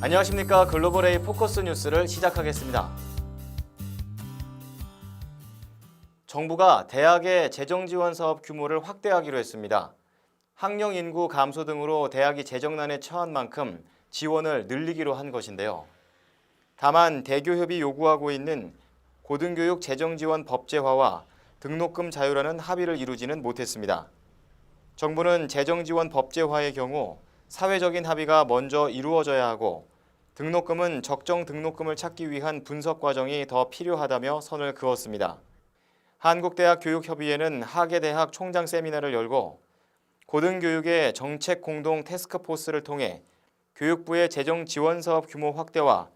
안녕하십니까. 글로벌A 포커스 뉴스를 시작하겠습니다. 정부가 대학의 재정 지원 사업 규모를 확대하기로 했습니다. 학령 인구 감소 등으로 대학이 재정난에 처한 만큼 지원을 늘리기로 한 것인데요. 다만 대교협이 요구하고 있는 고등교육 재정 지원 법제화와 등록금 자유라는 합의를 이루지는 못했습니다. 정부는 재정 지원 법제화의 경우 사회적인 합의가 먼저 이루어져야 하고 등록금은 적정 등록금을 찾기 위한 분석 과정이 더 필요하다며 선을 그었습니다. 한국대학교육협의회는 하계대학 총장 세미나를 열고 고등교육의 정책 공동 태스크포스를 통해 교육부의 재정 지원 사업 규모 확대와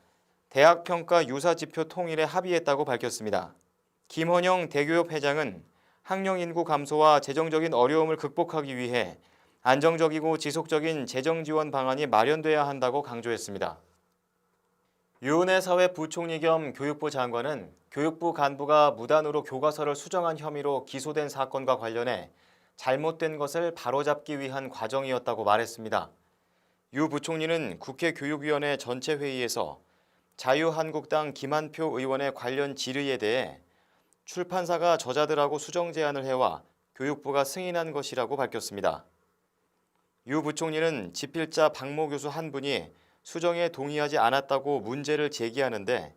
대학 평가 유사 지표 통일에 합의했다고 밝혔습니다. 김헌영 대교협 회장은 학령 인구 감소와 재정적인 어려움을 극복하기 위해 안정적이고 지속적인 재정 지원 방안이 마련돼야 한다고 강조했습니다. 유은혜 사회부총리 겸 교육부 장관은 교육부 간부가 무단으로 교과서를 수정한 혐의로 기소된 사건과 관련해 잘못된 것을 바로잡기 위한 과정이었다고 말했습니다. 유 부총리는 국회 교육위원회 전체 회의에서 자유한국당 김한표 의원의 관련 질의에 대해 출판사가 저자들하고 수정 제안을 해와 교육부가 승인한 것이라고 밝혔습니다. 유 부총리는 집필자 박모 교수 한 분이 수정에 동의하지 않았다고 문제를 제기하는데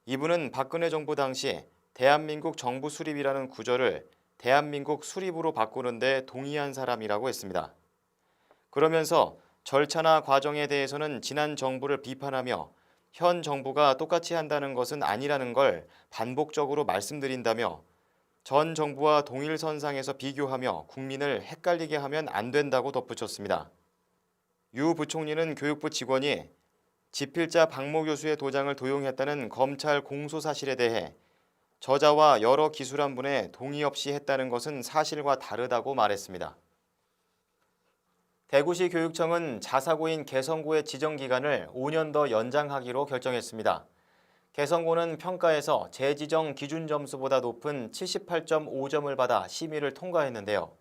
이분은 박근혜 정부 당시 대한민국 정부 수립이라는 구절을 대한민국 수립으로 바꾸는데 동의한 사람이라고 했습니다. 그러면서 절차나 과정에 대해서는 지난 정부를 비판하며 현 정부가 똑같이 한다는 것은 아니라는 걸 반복적으로 말씀드린다며 전 정부와 동일선상에서 비교하며 국민을 헷갈리게 하면 안 된다고 덧붙였습니다. 유 부총리는 교육부 직원이 집필자 박모 교수의 도장을 도용했다는 검찰 공소 사실에 대해 저자와 여러 기술한분의 동의 없이 했다는 것은 사실과 다르다고 말했습니다. 대구시 교육청은 자사고인 개성고의 지정 기간을 5년 더 연장하기로 결정했습니다. 개성고는 평가에서 재지정 기준 점수보다 높은 78.5점을 받아 심의를 통과했는데요.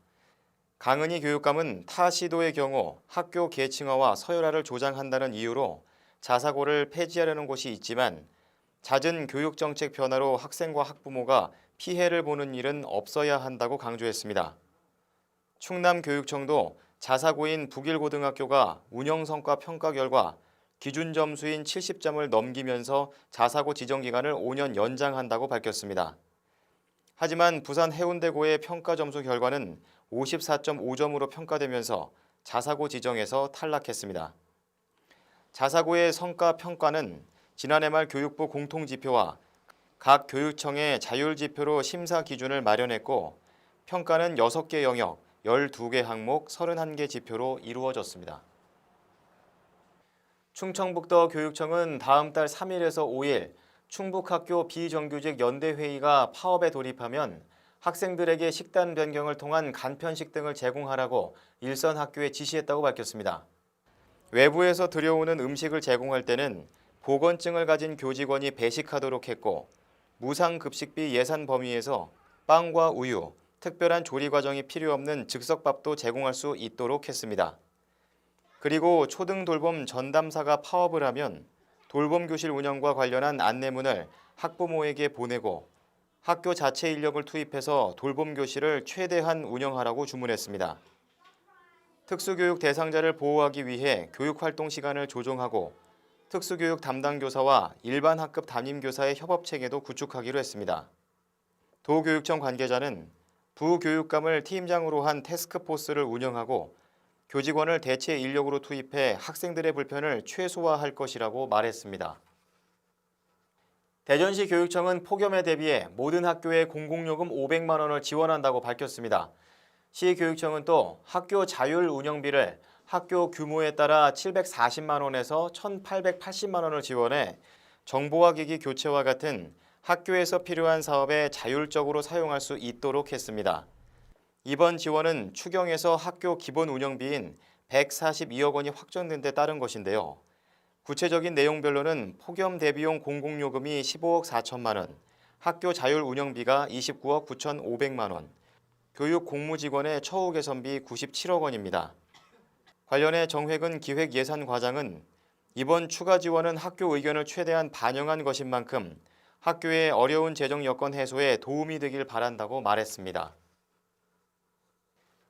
강은희 교육감은 타 시도의 경우 학교 계층화와 서열화를 조장한다는 이유로 자사고를 폐지하려는 곳이 있지만 잦은 교육정책 변화로 학생과 학부모가 피해를 보는 일은 없어야 한다고 강조했습니다. 충남교육청도 자사고인 북일고등학교가 운영성과 평가 결과 기준 점수인 70점을 넘기면서 자사고 지정 기간을 5년 연장한다고 밝혔습니다. 하지만 부산 해운대고의 평가 점수 결과는 54.5점으로 평가되면서 자사고 지정에서 탈락했습니다. 자사고의 성과 평가는 지난해 말 교육부 공통지표와 각 교육청의 자율지표로 심사 기준을 마련했고 평가는 6개 영역, 12개 항목, 31개 지표로 이루어졌습니다. 충청북도 교육청은 다음 달 3일에서 5일 충북학교 비정규직 연대회의가 파업에 돌입하면 학생들에게 식단 변경을 통한 간편식 등을 제공하라고 일선 학교에 지시했다고 밝혔습니다. 외부에서 들여오는 음식을 제공할 때는 보건증을 가진 교직원이 배식하도록 했고 무상급식비 예산 범위에서 빵과 우유, 특별한 조리 과정이 필요 없는 즉석밥도 제공할 수 있도록 했습니다. 그리고 초등 돌봄 전담사가 파업을 하면 돌봄 교실 운영과 관련한 안내문을 학부모에게 보내고 학교 자체 인력을 투입해서 돌봄 교실을 최대한 운영하라고 주문했습니다. 특수교육 대상자를 보호하기 위해 교육활동 시간을 조정하고 특수교육 담당 교사와 일반 학급 담임교사의 협업 체계도 구축하기로 했습니다. 도교육청 관계자는 부교육감을 팀장으로 한 태스크포스를 운영하고 교직원을 대체 인력으로 투입해 학생들의 불편을 최소화할 것이라고 말했습니다. 대전시 교육청은 폭염에 대비해 모든 학교에 공공요금 500만 원을 지원한다고 밝혔습니다. 시교육청은 또 학교 자율 운영비를 학교 규모에 따라 740만 원에서 1,880만 원을 지원해 정보화 기기 교체와 같은 학교에서 필요한 사업에 자율적으로 사용할 수 있도록 했습니다. 이번 지원은 추경에서 학교 기본 운영비인 142억 원이 확정된 데 따른 것인데요. 구체적인 내용별로는 폭염 대비용 공공요금이 15억 4천만 원, 학교 자율 운영비가 29억 9,500만 원, 교육 공무직원의 처우 개선비 97억 원입니다. 관련해 정회근 기획예산과장은 이번 추가 지원은 학교 의견을 최대한 반영한 것인 만큼 학교의 어려운 재정 여건 해소에 도움이 되길 바란다고 말했습니다.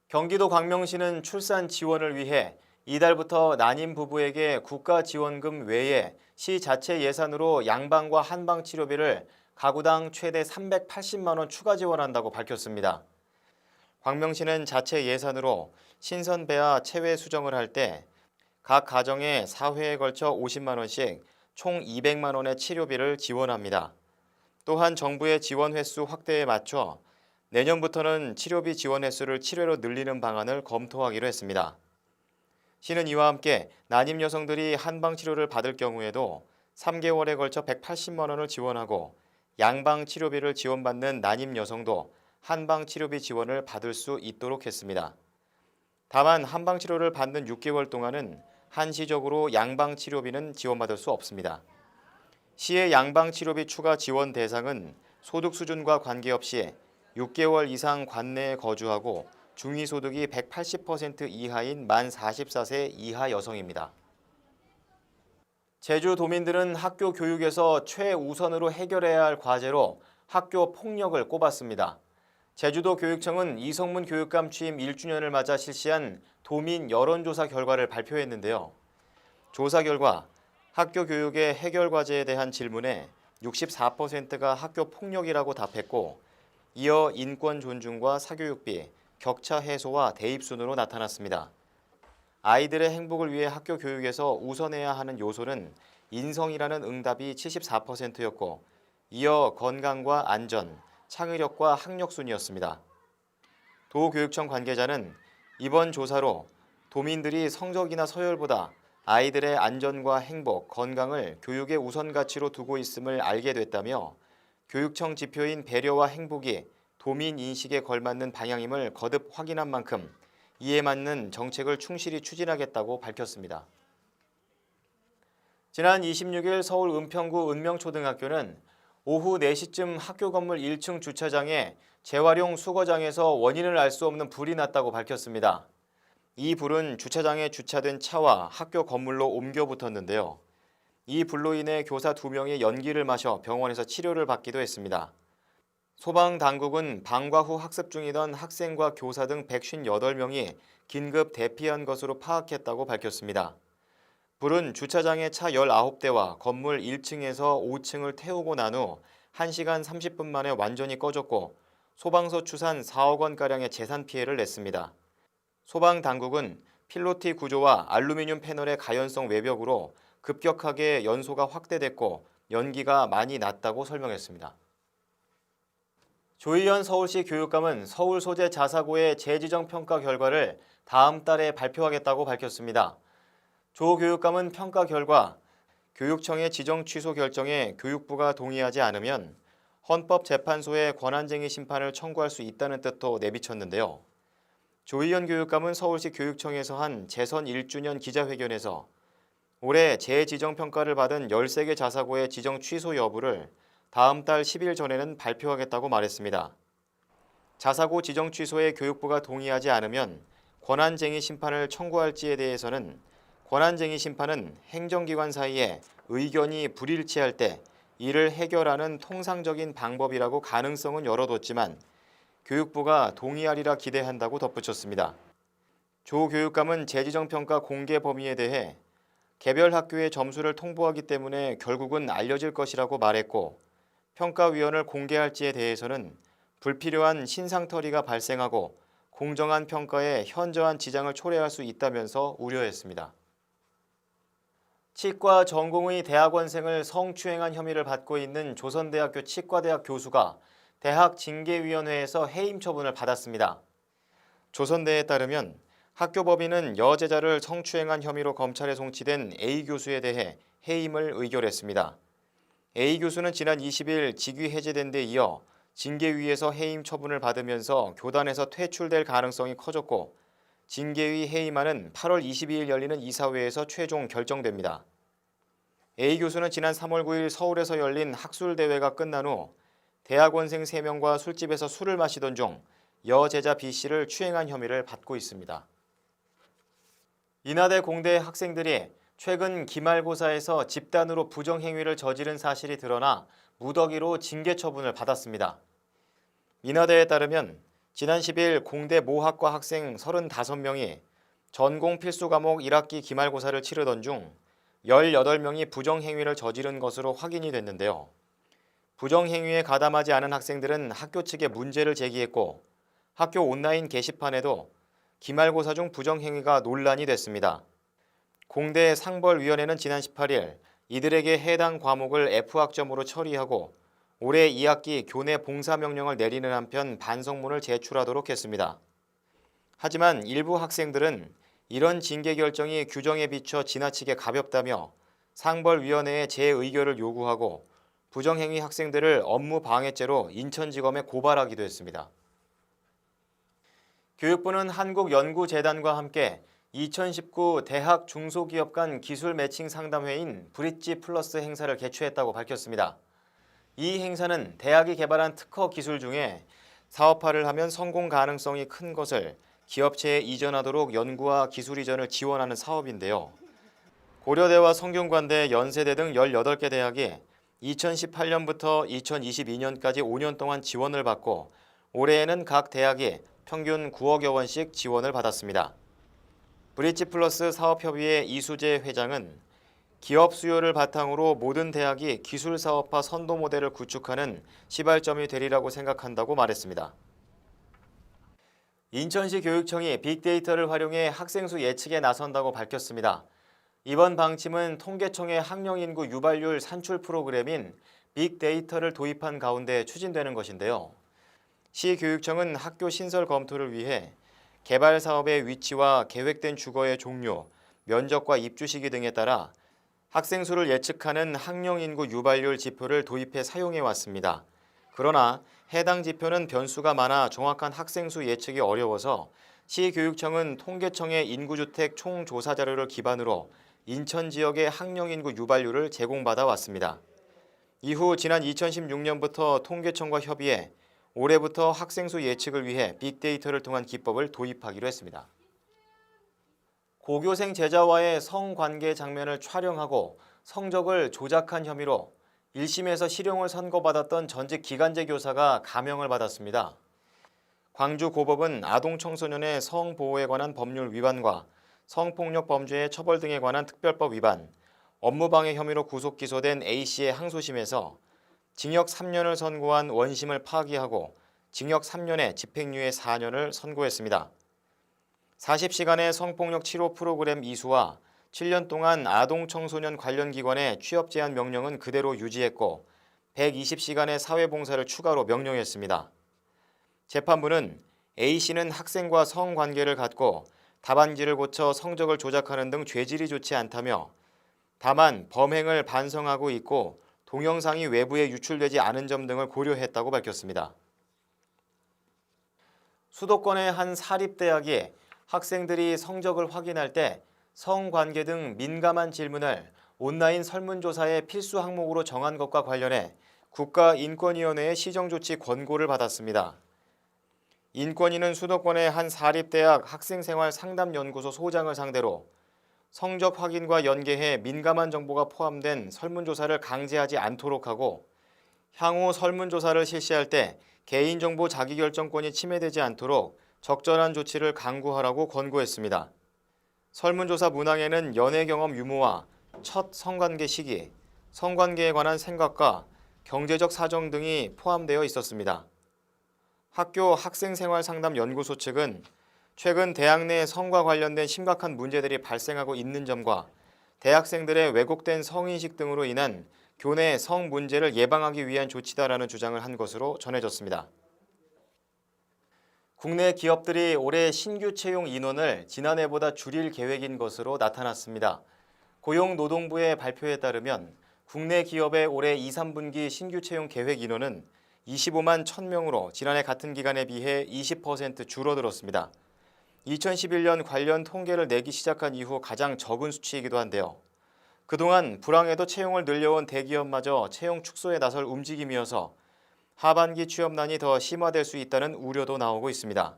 경기도 광명시는 출산 지원을 위해 이달부터 난임 부부에게 국가 지원금 외에 시 자체 예산으로 양방과 한방 치료비를 가구당 최대 380만 원 추가 지원한다고 밝혔습니다. 광명시는 자체 예산으로 신선배아 체외 수정을 할 때 각 가정에 4회에 걸쳐 50만 원씩 총 200만 원의 치료비를 지원합니다. 또한 정부의 지원 횟수 확대에 맞춰 내년부터는 치료비 지원 횟수를 7회로 늘리는 방안을 검토하기로 했습니다. 시는 이와 함께 난임 여성들이 한방 치료를 받을 경우에도 3개월에 걸쳐 180만 원을 지원하고 양방 치료비를 지원받는 난임 여성도 한방 치료비 지원을 받을 수 있도록 했습니다. 다만 한방 치료를 받는 6개월 동안은 한시적으로 양방 치료비는 지원받을 수 없습니다. 시의 양방 치료비 추가 지원 대상은 소득 수준과 관계없이 6개월 이상 관내에 거주하고 중위소득이 180% 이하인 만 44세 이하 여성입니다. 제주도민들은 학교 교육에서 최우선으로 해결해야 할 과제로 학교 폭력을 꼽았습니다. 제주도 교육청은 이성문 교육감 취임 1주년을 맞아 실시한 도민 여론조사 결과를 발표했는데요. 조사 결과 학교 교육의 해결 과제에 대한 질문에 64%가 학교 폭력이라고 답했고 이어 인권 존중과 사교육비, 격차 해소와 대입 순으로 나타났습니다. 아이들의 행복을 위해 학교 교육에서 우선해야 하는 요소는 인성이라는 응답이 74%였고 이어 건강과 안전, 창의력과 학력 순이었습니다. 도교육청 관계자는 이번 조사로 도민들이 성적이나 서열보다 아이들의 안전과 행복, 건강을 교육의 우선 가치로 두고 있음을 알게 됐다며 교육청 지표인 배려와 행복이 도민 인식에 걸맞는 방향임을 거듭 확인한 만큼 이에 맞는 정책을 충실히 추진하겠다고 밝혔습니다. 지난 26일 서울 은평구 은명초등학교는 오후 4시쯤 학교 건물 1층 주차장에 재활용 수거장에서 원인을 알 수 없는 불이 났다고 밝혔습니다. 이 불은 주차장에 주차된 차와 학교 건물로 옮겨 붙었는데요. 이 불로 인해 교사 2명이 연기를 마셔 병원에서 치료를 받기도 했습니다. 소방당국은 방과 후 학습 중이던 학생과 교사 등 158명이 긴급 대피한 것으로 파악했다고 밝혔습니다. 불은 주차장의 차 19대와 건물 1층에서 5층을 태우고 난 후 1시간 30분 만에 완전히 꺼졌고 소방서 추산 4억 원가량의 재산 피해를 냈습니다. 소방당국은 필로티 구조와 알루미늄 패널의 가연성 외벽으로 급격하게 연소가 확대됐고 연기가 많이 났다고 설명했습니다. 조희연 서울시 교육감은 서울 소재 자사고의 재지정 평가 결과를 다음 달에 발표하겠다고 밝혔습니다. 조 교육감은 평가 결과 교육청의 지정 취소 결정에 교육부가 동의하지 않으면 헌법재판소에 권한쟁의 심판을 청구할 수 있다는 뜻도 내비쳤는데요. 조희연 교육감은 서울시 교육청에서 한 재선 1주년 기자회견에서 올해 재지정 평가를 받은 13개 자사고의 지정 취소 여부를 다음 달 10일 전에는 발표하겠다고 말했습니다. 자사고 지정 취소에 교육부가 동의하지 않으면 권한쟁의 심판을 청구할지에 대해서는 권한쟁의 심판은 행정기관 사이에 의견이 불일치할 때 이를 해결하는 통상적인 방법이라고 가능성은 열어뒀지만 교육부가 동의하리라 기대한다고 덧붙였습니다. 조 교육감은 재지정평가 공개 범위에 대해 개별 학교의 점수를 통보하기 때문에 결국은 알려질 것이라고 말했고 평가위원을 공개할지에 대해서는 불필요한 신상털이가 발생하고 공정한 평가에 현저한 지장을 초래할 수 있다면서 우려했습니다. 치과 전공의 대학원생을 성추행한 혐의를 받고 있는 조선대학교 치과대학 교수가 대학 징계위원회에서 해임 처분을 받았습니다. 조선대에 따르면 학교법인은 여제자를 성추행한 혐의로 검찰에 송치된 A 교수에 대해 해임을 의결했습니다. A 교수는 지난 20일 직위 해제된 데 이어 징계위에서 해임 처분을 받으면서 교단에서 퇴출될 가능성이 커졌고 징계위 해임안은 8월 22일 열리는 이사회에서 최종 결정됩니다. A 교수는 지난 3월 9일 서울에서 열린 학술대회가 끝난 후 대학원생 3명과 술집에서 술을 마시던 중 여제자 B씨를 추행한 혐의를 받고 있습니다. 인하대 공대 학생들이 최근 기말고사에서 집단으로 부정행위를 저지른 사실이 드러나 무더기로 징계 처분을 받았습니다. 민화대에 따르면 지난 10일 공대 모학과 학생 35명이 전공 필수 과목 1학기 기말고사를 치르던 중 18명이 부정행위를 저지른 것으로 확인이 됐는데요. 부정행위에 가담하지 않은 학생들은 학교 측에 문제를 제기했고 학교 온라인 게시판에도 기말고사 중 부정행위가 논란이 됐습니다. 공대 상벌위원회는 지난 18일 이들에게 해당 과목을 F학점으로 처리하고 올해 2학기 교내 봉사명령을 내리는 한편 반성문을 제출하도록 했습니다. 하지만 일부 학생들은 이런 징계 결정이 규정에 비춰 지나치게 가볍다며 상벌위원회에 재의결을 요구하고 부정행위 학생들을 업무방해죄로 인천지검에 고발하기도 했습니다. 교육부는 한국연구재단과 함께 2019 대학 중소기업 간 기술 매칭 상담회인 브릿지 플러스 행사를 개최했다고 밝혔습니다. 이 행사는 대학이 개발한 특허 기술 중에 사업화를 하면 성공 가능성이 큰 것을 기업체에 이전하도록 연구와 기술 이전을 지원하는 사업인데요. 고려대와 성균관대, 연세대 등 18개 대학이 2018년부터 2022년까지 5년 동안 지원을 받고 올해에는 각 대학이 평균 9억여 원씩 지원을 받았습니다. 브릿지 플러스 사업협의회 이수재 회장은 기업 수요를 바탕으로 모든 대학이 기술 사업화 선도 모델을 구축하는 시발점이 되리라고 생각한다고 말했습니다. 인천시 교육청이 빅데이터를 활용해 학생 수 예측에 나선다고 밝혔습니다. 이번 방침은 통계청의 학령인구 유발률 산출 프로그램인 빅데이터를 도입한 가운데 추진되는 것인데요. 시교육청은 학교 신설 검토를 위해 개발 사업의 위치와 계획된 주거의 종류, 면적과 입주 시기 등에 따라 학생 수를 예측하는 학령인구 유발률 지표를 도입해 사용해 왔습니다. 그러나 해당 지표는 변수가 많아 정확한 학생 수 예측이 어려워서 시교육청은 통계청의 인구주택 총조사 자료를 기반으로 인천 지역의 학령인구 유발률을 제공받아 왔습니다. 이후 지난 2016년부터 통계청과 협의해 올해부터 학생 수 예측을 위해 빅데이터를 통한 기법을 도입하기로 했습니다. 고교생 제자와의 성관계 장면을 촬영하고 성적을 조작한 혐의로 1심에서 실형을 선고받았던 전직 기간제 교사가 감형을 받았습니다. 광주고법은 아동청소년의 성보호에 관한 법률 위반과 성폭력 범죄의 처벌 등에 관한 특별법 위반, 업무방해 혐의로 구속 기소된 A씨의 항소심에서 징역 3년을 선고한 원심을 파기하고 징역 3년에 집행유예 4년을 선고했습니다. 40시간의 성폭력 치료 프로그램 이수와 7년 동안 아동청소년 관련 기관의 취업 제한 명령은 그대로 유지했고 120시간의 사회봉사를 추가로 명령했습니다. 재판부는 A씨는 학생과 성관계를 갖고 답안지를 고쳐 성적을 조작하는 등 죄질이 좋지 않다며 다만 범행을 반성하고 있고 동영상이 외부에 유출되지 않은 점 등을 고려했다고 밝혔습니다. 수도권의 한 사립대학이 학생들이 성적을 확인할 때 성관계 등 민감한 질문을 온라인 설문조사의 필수 항목으로 정한 것과 관련해 국가인권위원회의 시정조치 권고를 받았습니다. 인권위는 수도권의 한 사립대학 학생생활상담연구소 소장을 상대로 성적 확인과 연계해 민감한 정보가 포함된 설문조사를 강제하지 않도록 하고 향후 설문조사를 실시할 때 개인정보 자기결정권이 침해되지 않도록 적절한 조치를 강구하라고 권고했습니다. 설문조사 문항에는 연애 경험 유무와 첫 성관계 시기, 성관계에 관한 생각과 경제적 사정 등이 포함되어 있었습니다. 학교 학생생활상담연구소 측은 최근 대학 내 성과 관련된 심각한 문제들이 발생하고 있는 점과 대학생들의 왜곡된 성인식 등으로 인한 교내 성 문제를 예방하기 위한 조치다라는 주장을 한 것으로 전해졌습니다. 국내 기업들이 올해 신규 채용 인원을 지난해보다 줄일 계획인 것으로 나타났습니다. 고용노동부의 발표에 따르면 국내 기업의 올해 2, 3분기 신규 채용 계획 인원은 25만 1,000명으로 지난해 같은 기간에 비해 20% 줄어들었습니다. 2011년 관련 통계를 내기 시작한 이후 가장 적은 수치이기도 한데요. 그동안 불황에도 채용을 늘려온 대기업마저 채용 축소에 나설 움직임이어서 하반기 취업난이 더 심화될 수 있다는 우려도 나오고 있습니다.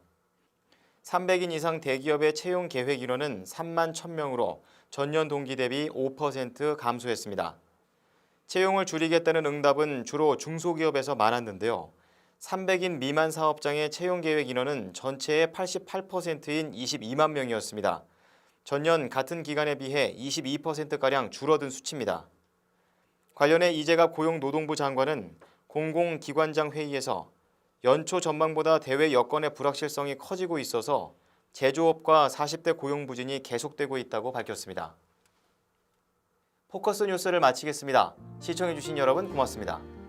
300인 이상 대기업의 채용 계획 인원은 3만 1,000명으로 전년 동기 대비 5% 감소했습니다. 채용을 줄이겠다는 응답은 주로 중소기업에서 많았는데요. 300인 미만 사업장의 채용 계획 인원은 전체의 88%인 22만 명이었습니다. 전년 같은 기간에 비해 22%가량 줄어든 수치입니다. 관련해 이재갑 고용노동부 장관은 공공기관장 회의에서 연초 전망보다 대외 여건의 불확실성이 커지고 있어서 제조업과 40대 고용 부진이 계속되고 있다고 밝혔습니다. 포커스 뉴스를 마치겠습니다. 시청해주신 여러분 고맙습니다.